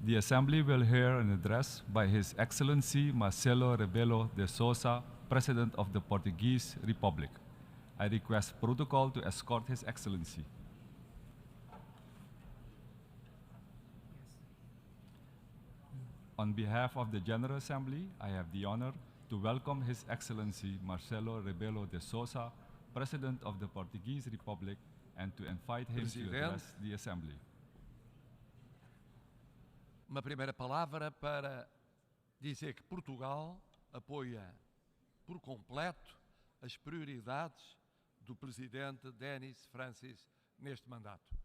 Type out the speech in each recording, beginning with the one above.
The Assembly will hear an address by His Excellency Marcelo Rebelo de Sousa, President of the Portuguese Republic. I request protocol to escort His Excellency. On behalf of the General Assembly, I have the honor to welcome His Excellency Marcelo Rebelo de Sousa, President of the Portuguese Republic, and to invite him to address the Assembly. Uma primeira palavra para dizer que Portugal apoia por completo as prioridades do Presidente Denis Francis neste mandato.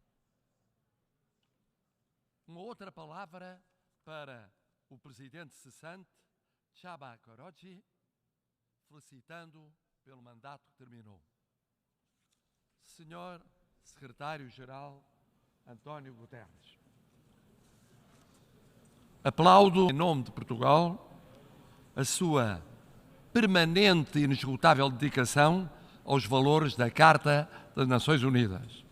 Uma outra palavra para o Presidente cessante, Chaba Korogi, felicitando pelo mandato que terminou. Senhor Secretário-Geral António Guterres, aplaudo, em nome de Portugal, a sua permanente e inesgotável dedicação aos valores da Carta das Nações Unidas.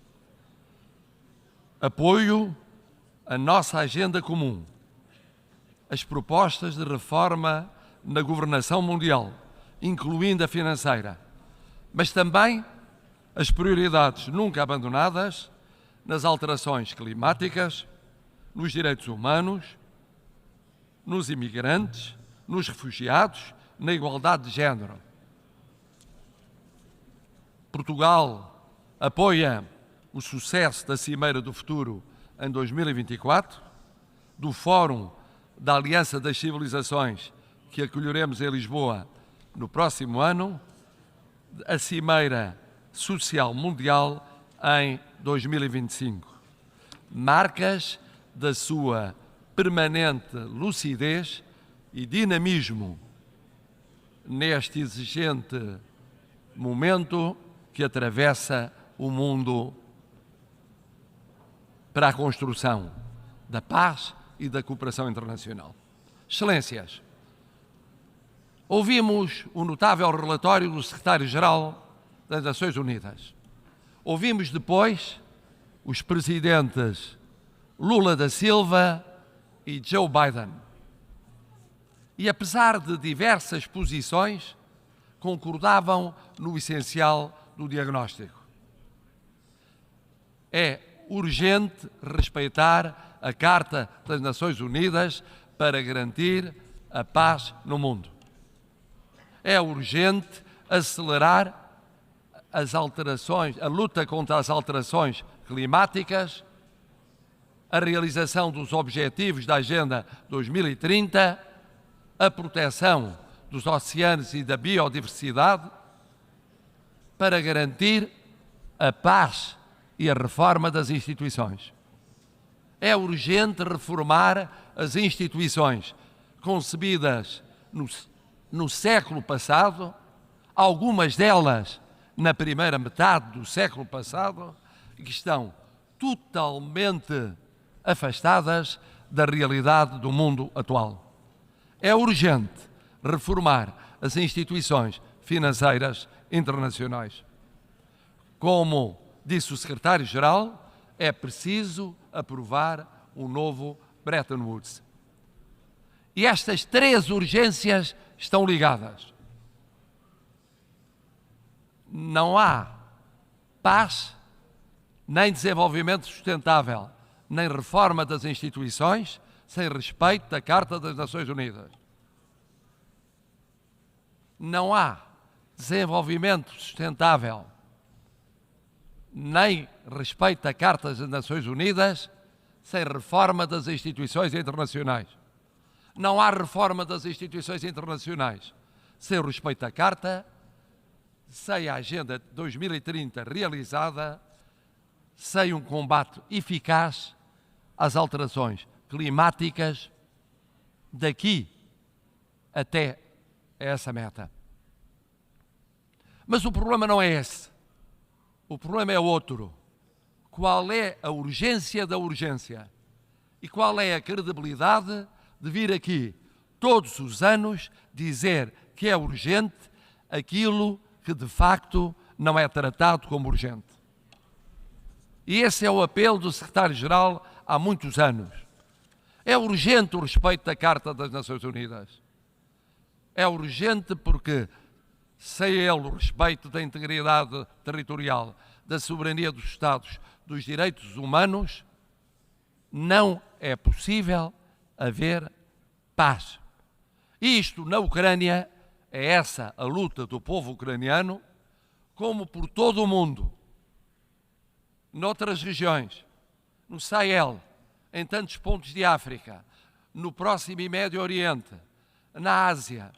Apoio a nossa agenda comum, as propostas de reforma na governação mundial, incluindo a financeira, mas também as prioridades nunca abandonadas nas alterações climáticas, nos direitos humanos, nos imigrantes, nos refugiados, na igualdade de género. Portugal apoia o sucesso da Cimeira do Futuro em 2024, do Fórum da Aliança das Civilizações que acolheremos em Lisboa no próximo ano, a Cimeira Social Mundial em 2025. Marcas da sua permanente lucidez e dinamismo neste exigente momento que atravessa o mundo para a construção da paz e da cooperação internacional. Excelências, ouvimos o notável relatório do Secretário-Geral das Nações Unidas. Ouvimos depois os presidentes Lula da Silva e Joe Biden. E apesar de diversas posições, concordavam no essencial do diagnóstico. É urgente respeitar a Carta das Nações Unidas para garantir a paz no mundo. É urgente acelerar as alterações, a luta contra as alterações climáticas, a realização dos objetivos da Agenda 2030, a proteção dos oceanos e da biodiversidade, para garantir a paz e a reforma das instituições. É urgente reformar as instituições concebidas no século passado, algumas delas na primeira metade do século passado, que estão totalmente afastadas da realidade do mundo atual. É urgente reformar as instituições financeiras internacionais. Como disse o Secretário-Geral, é preciso aprovar um novo Bretton Woods. E estas três urgências estão ligadas. Não há paz, nem desenvolvimento sustentável, nem reforma das instituições, sem respeito da Carta das Nações Unidas. Não há desenvolvimento sustentável, nem respeito da Carta das Nações Unidas, sem reforma das instituições internacionais. Não há reforma das instituições internacionais sem o respeito à Carta, sem a Agenda 2030 realizada, sem um combate eficaz às alterações climáticas daqui até essa meta. Mas o problema não é esse. O problema é outro. Qual é a urgência da urgência? E qual é a credibilidade de vir aqui todos os anos dizer que é urgente aquilo que de facto não é tratado como urgente? E esse é o apelo do Secretário-Geral há muitos anos. É urgente o respeito da Carta das Nações Unidas. É urgente porque, sem ele, o respeito da integridade territorial, da soberania dos Estados, dos direitos humanos, não é possível haver paz. Isto, na Ucrânia, é essa a luta do povo ucraniano, como por todo o mundo, noutras regiões, no Sahel, em tantos pontos de África, no Próximo e Médio Oriente, na Ásia.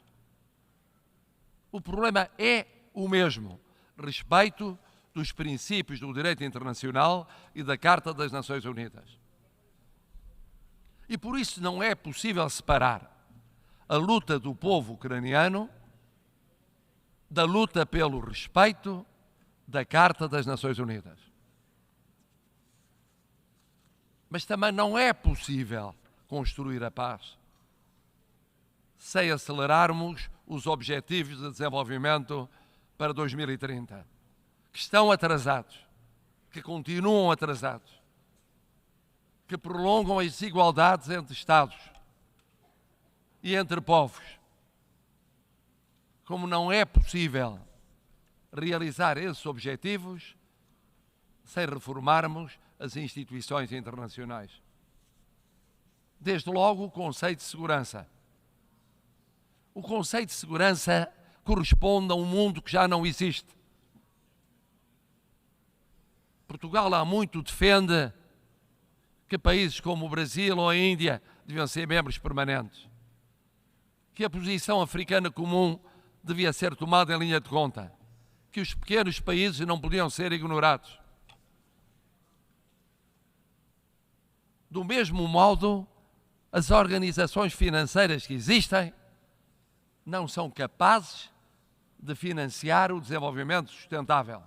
O problema é o mesmo: respeito dos princípios do direito internacional e da Carta das Nações Unidas. E por isso não é possível separar a luta do povo ucraniano da luta pelo respeito da Carta das Nações Unidas. Mas também não é possível construir a paz sem acelerarmos os objetivos de desenvolvimento para 2030, que estão atrasados, que continuam atrasados, que prolongam as desigualdades entre Estados e entre povos. Como não é possível realizar esses objetivos sem reformarmos as instituições internacionais. Desde logo, o conceito de segurança. O conceito de segurança corresponde a um mundo que já não existe. Portugal há muito defende que países como o Brasil ou a Índia deviam ser membros permanentes, que a posição africana comum devia ser tomada em linha de conta, que os pequenos países não podiam ser ignorados. Do mesmo modo, as organizações financeiras que existem não são capazes de financiar o desenvolvimento sustentável,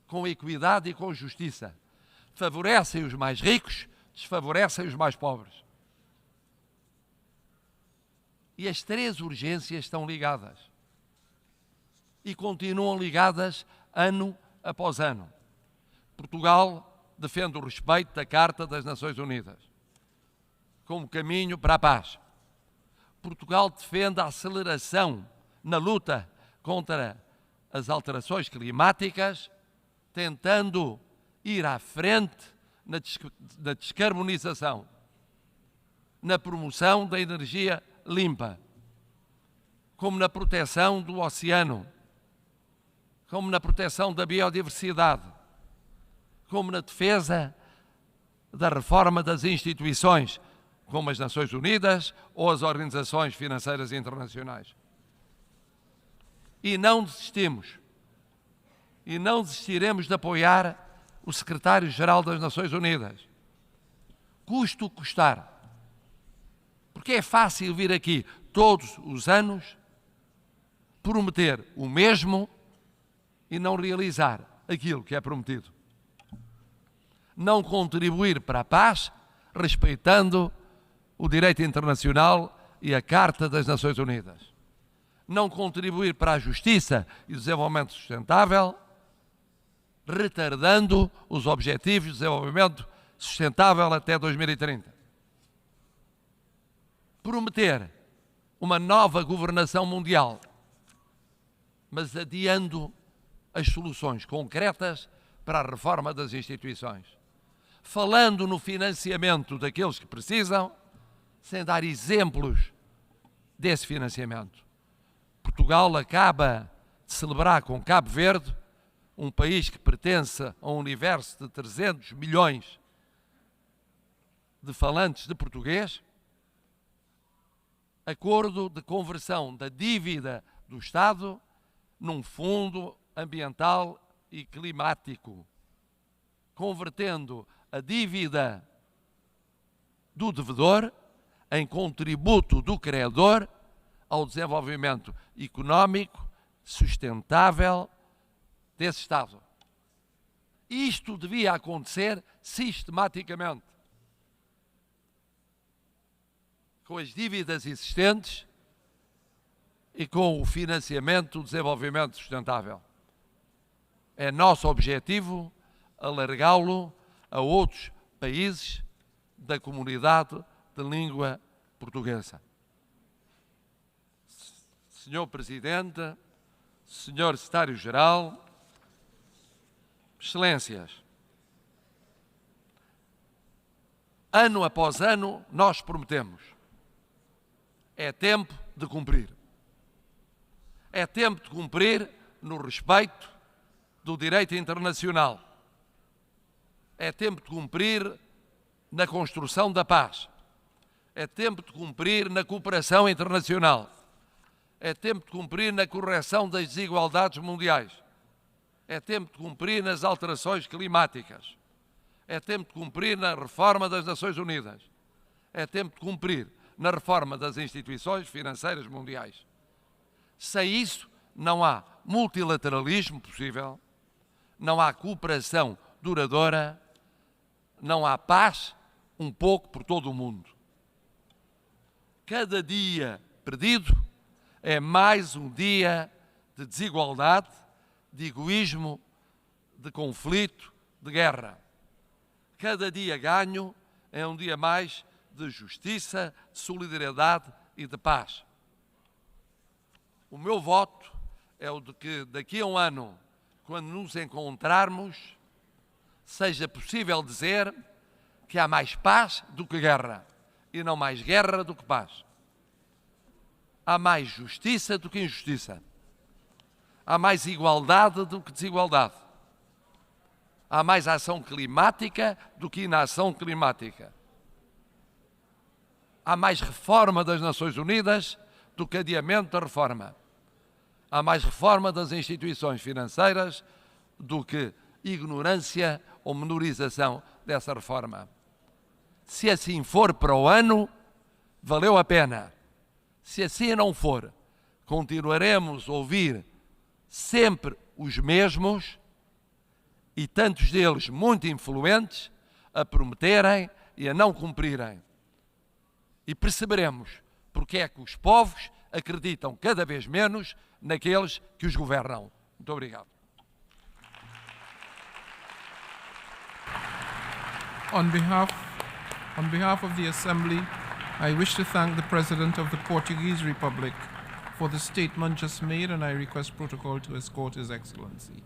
com equidade e com justiça. Favorecem os mais ricos, desfavorecem os mais pobres. E as três urgências estão ligadas. E continuam ligadas ano após ano. Portugal defende o respeito da Carta das Nações Unidas como caminho para a paz. Portugal defende a aceleração na luta contra as alterações climáticas, tentando ir à frente na descarbonização, na promoção da energia limpa, como na proteção do oceano, como na proteção da biodiversidade, como na defesa da reforma das instituições, como as Nações Unidas ou as organizações financeiras internacionais. E não desistimos. E não desistiremos de apoiar o secretário-geral das Nações Unidas. Custe o que custar. Porque é fácil vir aqui todos os anos prometer o mesmo e não realizar aquilo que é prometido. Não contribuir para a paz, respeitando o direito internacional e a Carta das Nações Unidas. Não contribuir para a justiça e o desenvolvimento sustentável, retardando os objetivos de desenvolvimento sustentável até 2030. Prometer uma nova governação mundial, mas adiando as soluções concretas para a reforma das instituições. Falando no financiamento daqueles que precisam, sem dar exemplos desse financiamento. Portugal acaba de celebrar com Cabo Verde, um país que pertence a um universo de 300 milhões de falantes de português, acordo de conversão da dívida do Estado num fundo ambiental e climático, convertendo a dívida do devedor em contributo do credor ao desenvolvimento económico sustentável desse Estado. Isto devia acontecer sistematicamente, com as dívidas existentes e com o financiamento do desenvolvimento sustentável. É nosso objetivo alargá-lo a outros países da comunidade de língua portuguesa. Senhor Presidente, Senhor Secretário-Geral, Excelências, ano após ano nós prometemos. É tempo de cumprir. É tempo de cumprir no respeito do direito internacional. É tempo de cumprir na construção da paz. É tempo de cumprir na cooperação internacional. É tempo de cumprir na correção das desigualdades mundiais. É tempo de cumprir nas alterações climáticas. É tempo de cumprir na reforma das Nações Unidas. É tempo de cumprir na reforma das instituições financeiras mundiais. Sem isso, não há multilateralismo possível, não há cooperação duradoura, não há paz um pouco por todo o mundo. Cada dia perdido é mais um dia de desigualdade, de egoísmo, de conflito, de guerra. Cada dia ganho é um dia mais de justiça, de solidariedade e de paz. O meu voto é o de que daqui a um ano, quando nos encontrarmos, seja possível dizer que há mais paz do que guerra e não mais guerra do que paz. Há mais justiça do que injustiça. Há mais igualdade do que desigualdade. Há mais ação climática do que inação climática. Há mais reforma das Nações Unidas do que adiamento da reforma. Há mais reforma das instituições financeiras do que ignorância ou menorização dessa reforma. Se assim for para o ano, valeu a pena. Se assim não for, continuaremos a ouvir sempre os mesmos e tantos deles muito influentes a prometerem e a não cumprirem. E perceberemos porque é que os povos acreditam cada vez menos naqueles que os governam. Muito obrigado. On behalf of the Assembly, I wish to thank the President of the Portuguese Republic for the statement just made, and I request protocol to escort His Excellency.